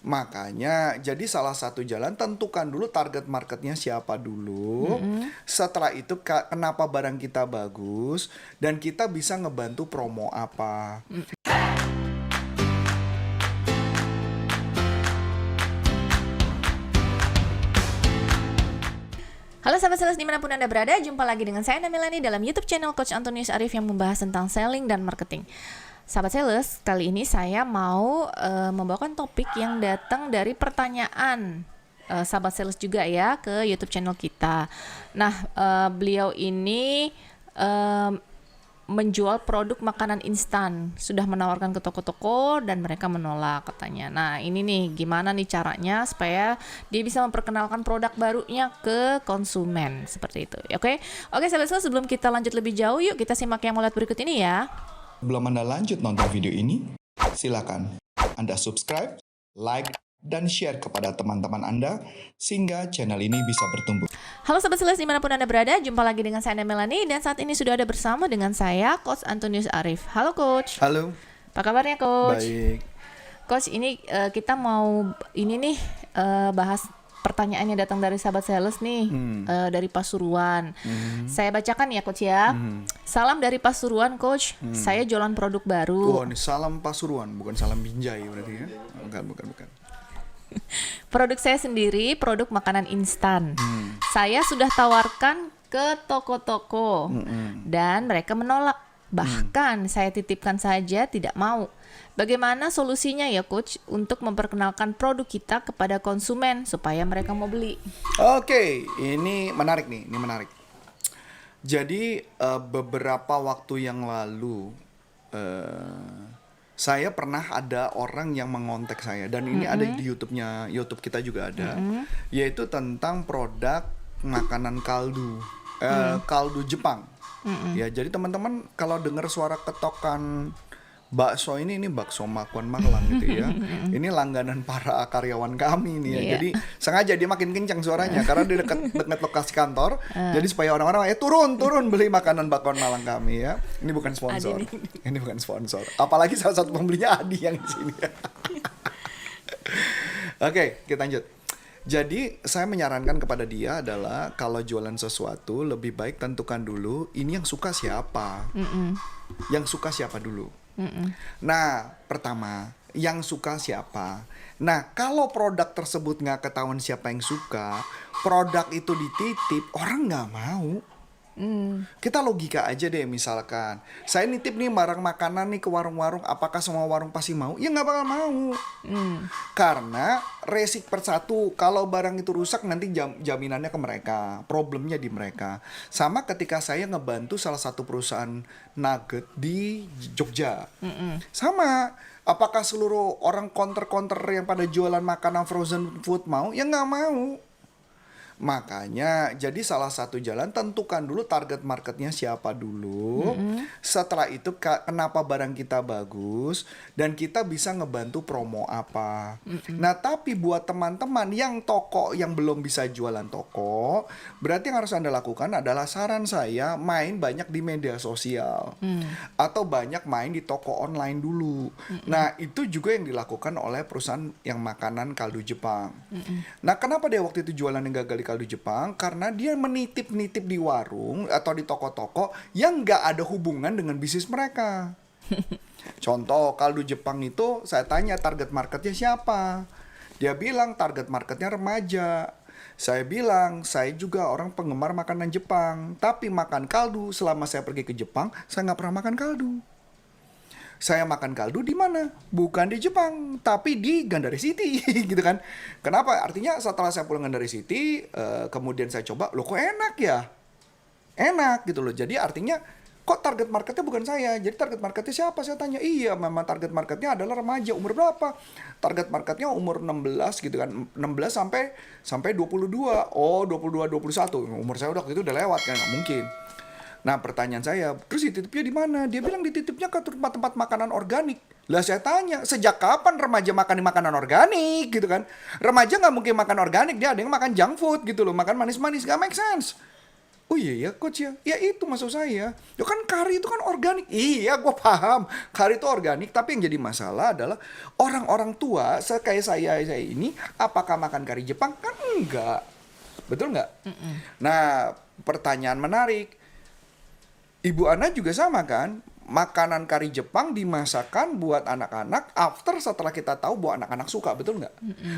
Makanya jadi salah satu jalan tentukan dulu target marketnya siapa dulu. Setelah itu kenapa barang kita bagus dan kita bisa ngebantu promo apa. Halo sahabat sales dimanapun Anda berada, jumpa lagi dengan saya Melani dalam YouTube channel Coach Antonius Arif yang membahas tentang selling dan marketing. Sahabat sales, kali ini saya mau membawakan topik yang datang dari pertanyaan sahabat sales juga ya ke YouTube channel kita. Nah, beliau ini menjual produk makanan instan, sudah menawarkan ke toko-toko dan mereka menolak katanya. Nah ini nih gimana nih caranya supaya dia bisa memperkenalkan produk barunya ke konsumen seperti itu. Oke sahabat sales, sebelum kita lanjut lebih jauh, yuk kita simak yang mulai berikut ini ya. Belum Anda lanjut nonton video ini? Silakan Anda subscribe, like, dan share kepada teman-teman Anda sehingga channel ini bisa bertumbuh. Halo sahabat sales dimanapun Anda berada, jumpa lagi dengan saya Melani dan saat ini sudah ada bersama dengan saya Coach Antonius Arif. Halo Coach. Halo. Apa kabarnya Coach? Baik. Coach, ini kita mau bahas pertanyaan yang datang dari sahabat sales nih, dari Pasuruan. Saya bacakan ya Coach ya. Salam dari Pasuruan Coach, saya jualan produk baru. Oh, ini salam Pasuruan, bukan salam Binjai berarti ya? Bukan. Produk saya sendiri, produk makanan instan. Saya sudah tawarkan ke toko-toko dan mereka menolak. Bahkan saya titipkan saja tidak mau. Bagaimana solusinya ya Coach untuk memperkenalkan produk kita kepada konsumen supaya mereka mau beli? Oke, ini menarik nih, ini menarik. Jadi beberapa waktu yang lalu saya pernah ada orang yang mengontak saya dan ini ada di YouTube kita juga ada, yaitu tentang produk makanan kaldu, kaldu Jepang. Ya, jadi teman-teman kalau dengar suara ketokan bakso ini bakso Makuan Magelang gitu ya. Ini langganan para karyawan kami nih ya. Jadi sengaja dia makin kencang suaranya karena dia dekat lokasi kantor. Jadi supaya orang-orang turun beli makanan Bakwan Malang kami ya. Ini bukan sponsor. Ini bukan sponsor. Apalagi salah satu pembelinya Adi yang di sini. Oke, kita lanjut. Jadi saya menyarankan kepada dia adalah kalau jualan sesuatu lebih baik tentukan dulu ini yang suka siapa. Yang suka siapa dulu. Nah, pertama, yang suka siapa? Nah, kalau produk tersebut nggak ketahuan siapa yang suka, produk itu dititip, orang nggak mau. Kita logika aja deh, misalkan saya nitip nih barang makanan nih ke warung-warung, apakah semua warung pasti mau? Ya nggak bakal mau. Karena resik persatu, kalau barang itu rusak nanti jaminannya ke mereka, problemnya di mereka. Sama ketika saya ngebantu salah satu perusahaan nugget di Jogja. Sama, apakah seluruh orang counter-counter yang pada jualan makanan frozen food mau? Ya nggak mau. Makanya jadi salah satu jalan tentukan dulu target marketnya siapa dulu. Setelah itu kenapa barang kita bagus dan kita bisa ngebantu promo apa. Nah tapi buat teman-teman yang toko yang belum bisa jualan toko, berarti yang harus Anda lakukan adalah saran saya main banyak di media sosial atau banyak main di toko online dulu. Nah itu juga yang dilakukan oleh perusahaan yang makanan kaldu Jepang. Nah kenapa dia waktu itu jualan yang gagal di kaldu Jepang? Karena dia menitip-nitip di warung atau di toko-toko yang nggak ada hubungan dengan bisnis mereka. Contoh, kaldu Jepang itu saya tanya target marketnya siapa? Dia bilang target marketnya remaja. Saya bilang, saya juga orang penggemar makanan Jepang. Tapi makan kaldu, selama saya pergi ke Jepang, saya nggak pernah makan kaldu. Saya makan kaldu di mana? Bukan di Jepang, tapi di Gandari City, gitu kan? Kenapa? Artinya setelah saya pulang Gandari City, kemudian saya coba, loh kok enak ya? Enak gitu loh. Jadi artinya kok target marketnya bukan saya. Jadi target marketnya siapa? Saya tanya. Iya, memang target marketnya adalah remaja. Umur berapa? Target marketnya umur 16 gitu kan. 16 sampai 22. Oh, 22 21. Umur saya udah itu udah lewat kan, nggak mungkin. Nah pertanyaan saya, terus dititipnya di mana? Dia bilang dititipnya ke tempat-tempat makanan organik. Lah saya tanya, sejak kapan remaja makan makanan organik gitu kan? Remaja nggak mungkin makan organik, dia ada yang makan junk food gitu loh, makan manis-manis, nggak make sense. Oh iya ya coach ya, ya itu maksud saya. Ya kan kari itu kan organik. Iya gue paham, kari itu organik. Tapi yang jadi masalah adalah orang-orang tua kayak saya ini, apakah makan kari Jepang? Kan enggak. Betul nggak? Nah pertanyaan menarik. Ibu Ana juga sama kan? Makanan kari Jepang dimasakkan buat anak-anak after setelah kita tahu bahwa anak-anak suka, betul nggak?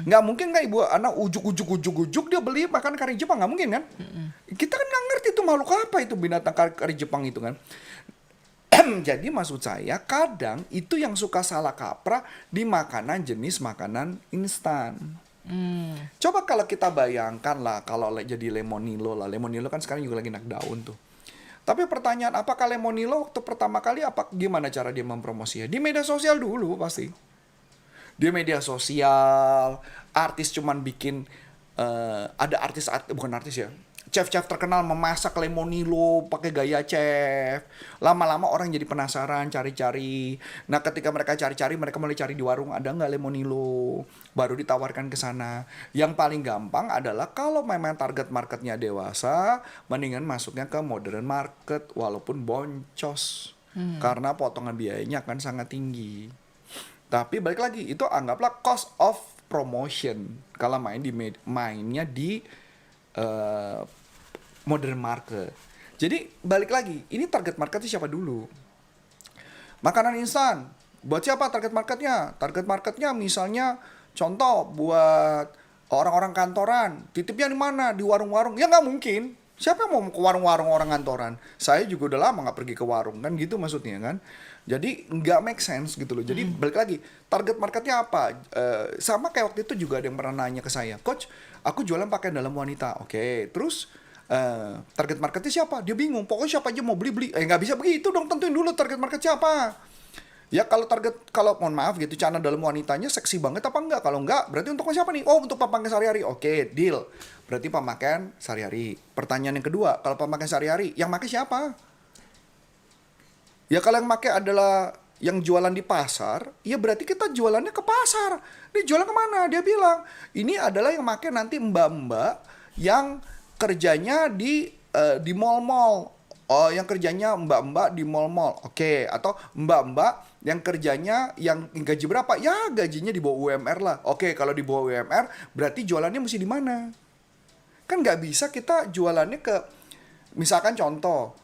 Nggak mungkin kan Ibu Ana ujuk-ujuk dia beli makan kari Jepang, nggak mungkin kan? Kita kan nggak ngerti itu makhluk apa itu binatang kari Jepang itu kan. Jadi maksud saya kadang itu yang suka salah kaprah di makanan jenis makanan instan. Coba kalau kita bayangkan lah kalau jadi lemonilo lah. Lemonilo kan sekarang juga lagi naik daun tuh. Tapi pertanyaan apakah Lemonilo waktu pertama kali gimana cara dia mempromosinya? Di media sosial dulu pasti. Di media sosial, artis cuman bikin ada bukan artis ya. Chef-chef terkenal memasak Lemonilo pakai gaya chef. Lama-lama orang jadi penasaran, cari-cari. Nah, ketika mereka cari-cari, mereka mulai cari di warung, ada nggak Lemonilo? Baru ditawarkan ke sana. Yang paling gampang adalah kalau memang target marketnya dewasa, mendingan masuknya ke modern market walaupun boncos. Karena potongan biayanya akan sangat tinggi. Tapi balik lagi, itu anggaplah cost of promotion. Kalau mainnya di modern market. Jadi balik lagi, ini target marketnya siapa dulu? Makanan instan, buat siapa target marketnya? Target marketnya misalnya contoh buat orang-orang kantoran, titipnya di mana? Di warung-warung? Ya nggak mungkin. Siapa yang mau ke warung-warung orang kantoran? Saya juga udah lama nggak pergi ke warung, kan gitu maksudnya kan? Jadi nggak make sense gitu loh. Jadi balik lagi, target marketnya apa? Sama kayak waktu itu juga ada yang pernah nanya ke saya, Coach, aku jualan pakaian dalam wanita. Oke, terus target marketnya siapa? Dia bingung. Pokoknya siapa aja mau beli. Nggak bisa begitu dong. Tentuin dulu target market siapa. Ya kalau mohon maaf gitu, celana dalam wanitanya seksi banget apa enggak? Kalau enggak, berarti untuk siapa nih? Oh, untuk pemakaian sehari-hari. Oke, deal. Berarti pemakaian sehari-hari. Pertanyaan yang kedua, kalau pemakaian sehari-hari, yang pakai siapa? Ya kalau yang pakai adalah yang jualan di pasar, ya berarti kita jualannya ke pasar. Dia jualan kemana? Dia bilang, ini adalah yang pakai nanti mbak-mbak yang kerjanya di mall-mall. Oh, yang kerjanya mbak-mbak di mall-mall. Oke, atau mbak-mbak yang kerjanya yang gaji berapa? Ya, gajinya di bawah UMR lah. Oke, kalau di bawah UMR, berarti jualannya mesti di mana? Kan nggak bisa kita jualannya ke, misalkan contoh,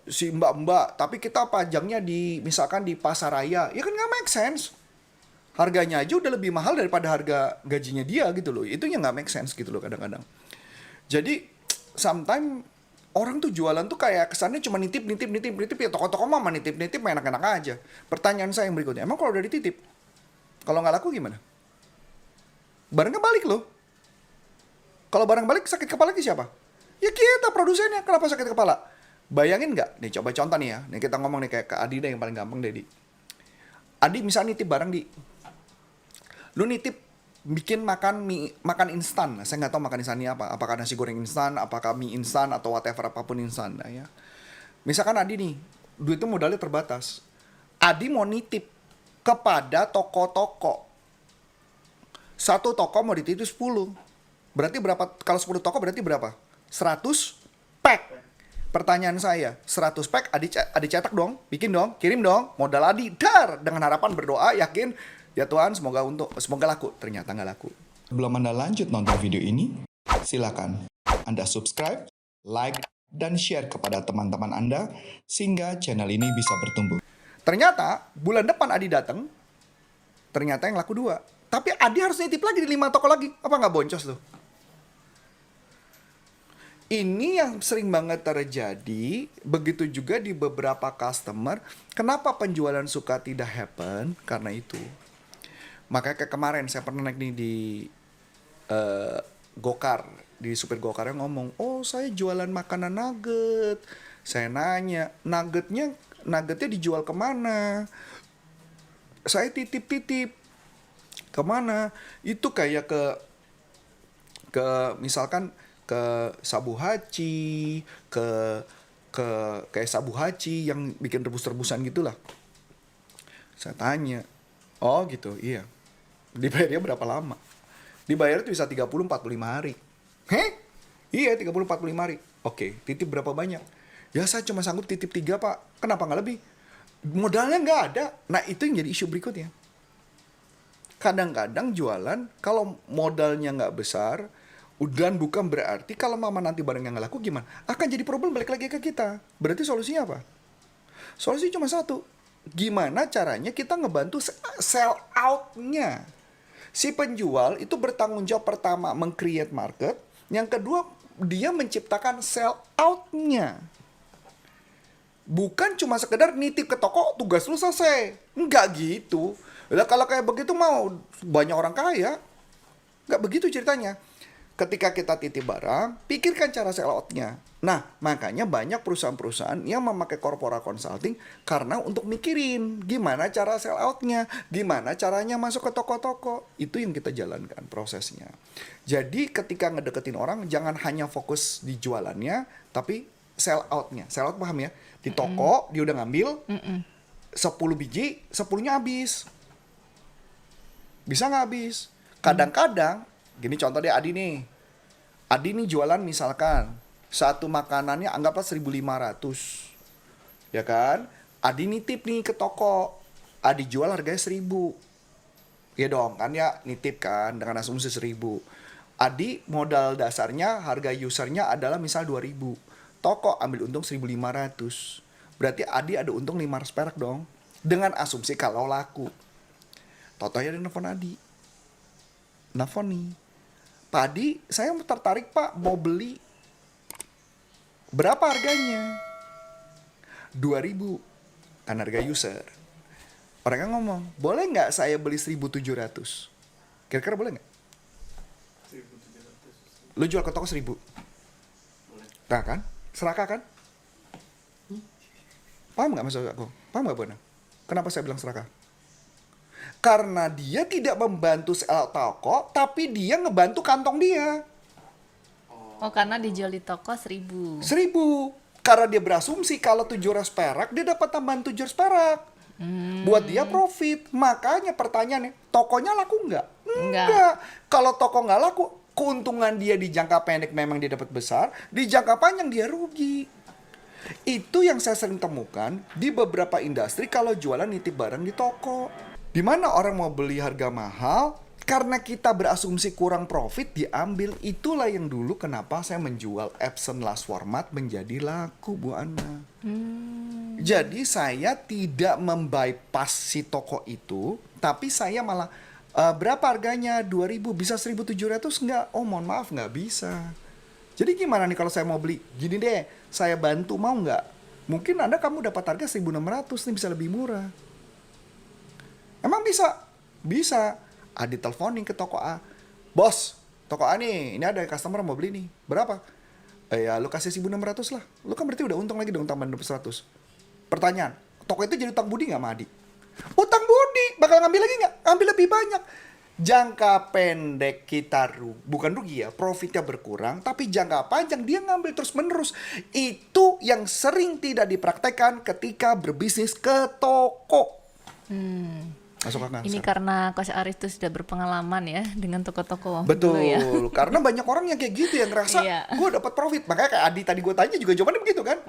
si mbak-mbak, tapi kita pajangnya misalkan di pasaraya. Ya kan nggak make sense. Harganya aja udah lebih mahal daripada harga gajinya dia gitu loh. Itu yang nggak make sense gitu loh kadang-kadang. Jadi sometimes orang tuh jualan tuh kayak kesannya cuma nitip ya, toko-toko mama nitip enak-enak aja. Pertanyaan saya yang berikutnya, emang kalau udah dititip, kalau nggak laku gimana? Barangnya balik loh. Kalau barang balik sakit kepala ke siapa? Ya kita produsennya. Kenapa sakit kepala? Bayangin nggak? Nih coba contoh nih ya. Nih kita ngomong nih kayak ke Adi deh yang paling gampang deh, Di. Adi misalnya nitip barang, Di. Lu nitip bikin makan instan. Saya nggak tahu makan instannya apa. Apakah nasi goreng instan, apakah mie instan, atau whatever apapun instan. Nah, ya. Misalkan Adi nih, duitnya modalnya terbatas. Adi mau nitip kepada toko-toko. Satu toko mau dititip 10. Berarti berapa? Kalau 10 toko berarti berapa? 100 pack. Pertanyaan saya, 100 pack Adi cetak dong, bikin dong, kirim dong. Modal Adi, dar. Dengan harapan berdoa, yakin, ya Tuhan semoga laku. Ternyata nggak laku. Sebelum Anda lanjut nonton video ini, silakan Anda subscribe, like, dan share kepada teman-teman Anda sehingga channel ini bisa bertumbuh. Ternyata bulan depan Adi datang, ternyata yang laku 2. Tapi Adi harus nitip lagi di 5 toko lagi. Apa nggak boncos tuh? Ini yang sering banget terjadi, begitu juga di beberapa customer. Kenapa penjualan suka tidak happen? Karena itu. Makanya kayak kemarin saya pernah naik nih di Gokar, di supir Gokar yang ngomong, oh saya jualan makanan nugget. Saya nanya, nuggetnya dijual kemana? Saya titip kemana? Itu kayak ke misalkan ke Sabu Haci, kayak Sabu Haci yang bikin rebus-rebusan gitulah. Saya tanya, oh gitu, iya. Dibayarnya berapa lama? Dibayar itu bisa 30-45 hari. Iya, 30-45 hari. Oke, titip berapa banyak? Ya saya cuma sanggup titip 3 Pak. Kenapa nggak lebih? Modalnya nggak ada. Nah itu yang jadi isu berikutnya. Kadang-kadang jualan, kalau modalnya nggak besar, dan bukan berarti kalau mama nanti barangnya nggak laku gimana? Akan jadi problem balik lagi ke kita. Berarti solusinya apa? Solusi cuma satu. Gimana caranya kita ngebantu sell out-nya. Si penjual itu bertanggung jawab pertama meng-create market. Yang kedua, dia menciptakan sell out-nya. Bukan cuma sekedar nitip ke toko, tugas lu selesai. Enggak gitu. Lah kalau kayak begitu mau banyak orang kaya. Enggak begitu ceritanya. Ketika kita titip barang, pikirkan cara sell out-nya. Nah, makanya banyak perusahaan-perusahaan yang memakai corporate consulting karena untuk mikirin gimana cara sell out-nya, gimana caranya masuk ke toko-toko. Itu yang kita jalankan prosesnya. Jadi ketika ngedeketin orang, jangan hanya fokus di jualannya, tapi sell out-nya. Sell out paham ya? Di toko, dia udah ngambil 10 biji, 10-nya habis. Bisa nggak habis? Kadang-kadang, gini contoh deh Adi nih. Adi nih jualan misalkan, satu makanannya anggaplah 1.500. Ya kan? Adi nitip nih ke toko. Adi jual harganya 1.000. Ya dong, kan ya nitip kan dengan asumsi 1.000. Adi modal dasarnya, harga usernya adalah misal 2.000. Toko ambil untung 1.500. Berarti Adi ada untung 500 perak dong. Dengan asumsi kalau laku. Totonya ada nelfon Adi. Nelfon nih. Pak Adi, saya tertarik Pak, mau beli. Berapa harganya? 2.000. Kan harga user. Orangnya ngomong, boleh nggak saya beli 1.700? Kira-kira boleh nggak? 1.700. Lu jual ke toko 1.000? Boleh. Nah kan? Serakah kan? Paham nggak maksud aku? Paham nggak Bona? Kenapa saya bilang serakah? Karena dia tidak membantu toko, tapi dia ngebantu kantong dia. Oh, karena dijual di toko 1.000. 1.000. Karena dia berasumsi kalau 700 perak, dia dapat tambahan 700 perak. Buat dia profit. Makanya pertanyaannya, tokonya laku nggak? Enggak. Kalau toko nggak laku, keuntungan dia di jangka pendek memang dia dapat besar, di jangka panjang dia rugi. Itu yang saya sering temukan di beberapa industri kalau jualan nitip barang di toko. Di mana orang mau beli harga mahal, karena kita berasumsi kurang profit diambil. Itulah yang dulu kenapa saya menjual Epson last format menjadi laku Bu Ana. Jadi saya tidak membypass si toko itu, tapi saya malah berapa harganya? 2.000, bisa 1.700 nggak? Oh mohon maaf nggak bisa. Jadi gimana nih kalau saya mau beli? Gini deh, saya bantu mau nggak? Mungkin kamu dapat harga 1.600 nih, bisa lebih murah. Emang bisa? Bisa. Adi teleponin ke toko A. Bos, toko A nih, ini ada customer mau beli nih. Berapa? Ya lu kasih 1.600 lah. Lu kan berarti udah untung lagi dong tambahan 100. Pertanyaan, toko itu jadi utang budi nggak sama Adi? Utang budi, bakal ngambil lagi nggak? Ambil lebih banyak. Jangka pendek kita bukan rugi ya, profitnya berkurang, tapi jangka panjang dia ngambil terus menerus. Itu yang sering tidak dipraktekkan ketika berbisnis ke toko. Masuk akal. Ini karena Coach Arif itu sudah berpengalaman ya dengan toko-toko. Betul, dulu ya. Karena banyak orang yang kayak gitu yang ngerasa gue dapat profit. Makanya kayak Adi tadi gue tanya juga jawabannya begitu kan?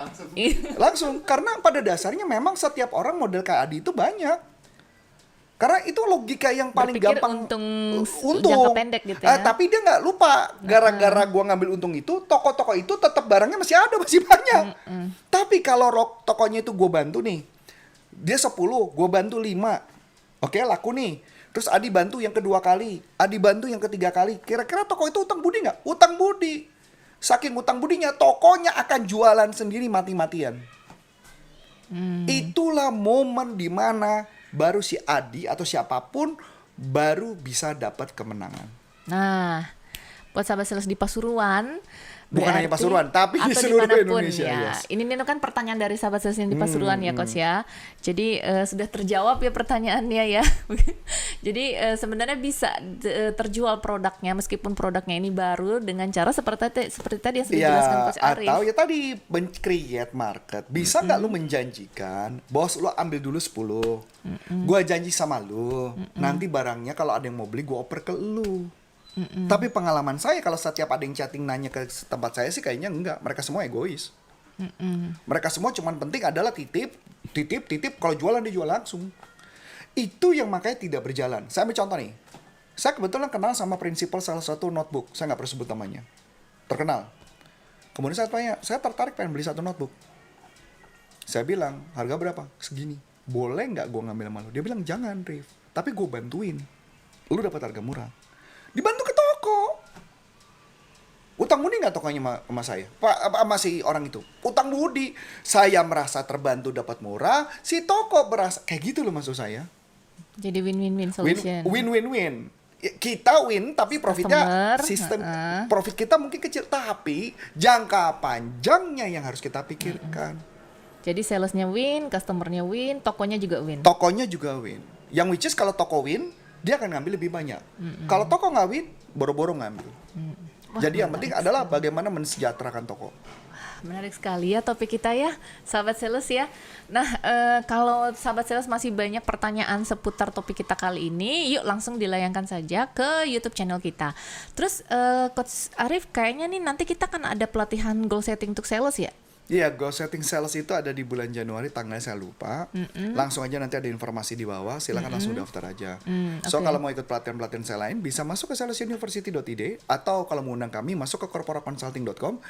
Langsung. Karena pada dasarnya memang setiap orang model kayak Adi itu banyak. Karena itu logika yang paling Berpikir gampang untung jangka pendek gitu ya. Tapi dia nggak lupa gara-gara gue ngambil untung itu, toko-toko itu tetap barangnya masih ada, masih banyak. Tapi kalau tokonya itu gue bantu nih, dia 10, gue bantu 5. Oke, laku nih. Terus Adi bantu yang kedua kali, Adi bantu yang ketiga kali. Kira-kira toko itu utang budi nggak? Utang budi. Saking utang budinya, tokonya akan jualan sendiri mati-matian. Itulah momen dimana baru si Adi atau siapapun baru bisa dapat kemenangan. Nah, buat sahabat sales di Pasuruan, Bukan hanya Pasuruan, tapi di atau seluruh dimanapun Indonesia. Ya. Yes. Ini kan pertanyaan dari sahabat sales yang di Pasuruan ya Coach ya. Jadi sudah terjawab ya pertanyaannya ya. Jadi sebenarnya bisa terjual produknya meskipun produknya ini baru dengan cara seperti tadi yang sudah dijelaskan Coach Arif. Atau ya tadi create market. Bisa nggak lu menjanjikan, bos lu ambil dulu 10. Gua janji sama lu, nanti barangnya kalau ada yang mau beli gua oper ke lu. Tapi pengalaman saya kalau setiap ada yang chatting nanya ke tempat saya sih kayaknya enggak. Mereka semua egois. Mereka semua cuman penting adalah titip. Kalau jualan dijual langsung. Itu yang makanya tidak berjalan. Saya ambil contoh nih. Saya kebetulan kenal sama prinsipal salah satu notebook. Saya nggak perlu sebut namanya. Terkenal. Kemudian saya tanya, saya tertarik pengen beli satu notebook. Saya bilang, harga berapa? Segini. Boleh nggak gue ngambil sama lu? Dia bilang, jangan Rif. Tapi gue bantuin. Lu dapat harga murah. Dibantu ke toko. Utang budi nggak tokonya sama saya? Sama si orang itu? Utang budi. Saya merasa terbantu dapat murah. Si toko berasa, kayak gitu loh maksud saya. Jadi win-win-win solution. Win-win-win. Kita win, tapi profitnya Customer, sistem profit kita mungkin kecil, tapi jangka panjangnya yang harus kita pikirkan. Jadi salesnya win, customernya win, tokonya juga win. Tokonya juga win. Yang which is kalau toko win, dia akan ngambil lebih banyak. Kalau toko nggak win, boro-boro ngambil. Wah, Jadi yang penting adalah bagaimana mensejahterakan toko. Menarik sekali ya topik kita ya, sahabat sales ya. Nah, kalau sahabat sales masih banyak pertanyaan seputar topik kita kali ini, yuk langsung dilayangkan saja ke YouTube channel kita. Terus, Coach Arif, kayaknya nih nanti kita kan ada pelatihan goal setting untuk sales ya? Iya, goal setting sales itu ada di bulan Januari, tanggalnya saya lupa. Langsung aja nanti ada informasi di bawah, silakan langsung daftar aja. So kalau mau ikut pelatihan-pelatihan saya lain, bisa masuk ke salesuniversity.id atau kalau mau undang kami, masuk ke corporateconsulting.com.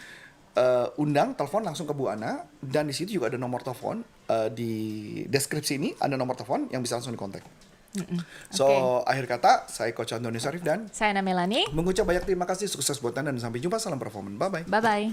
Undang, telepon langsung ke Bu Ana, dan di situ juga ada nomor telepon. Di deskripsi ini ada nomor telepon yang bisa langsung dikontak. So akhir kata, saya Coach Antoni Sarif dan Saya Melani. mengucap banyak terima kasih, sukses buat Anda dan sampai jumpa, salam performance, bye bye. Bye bye.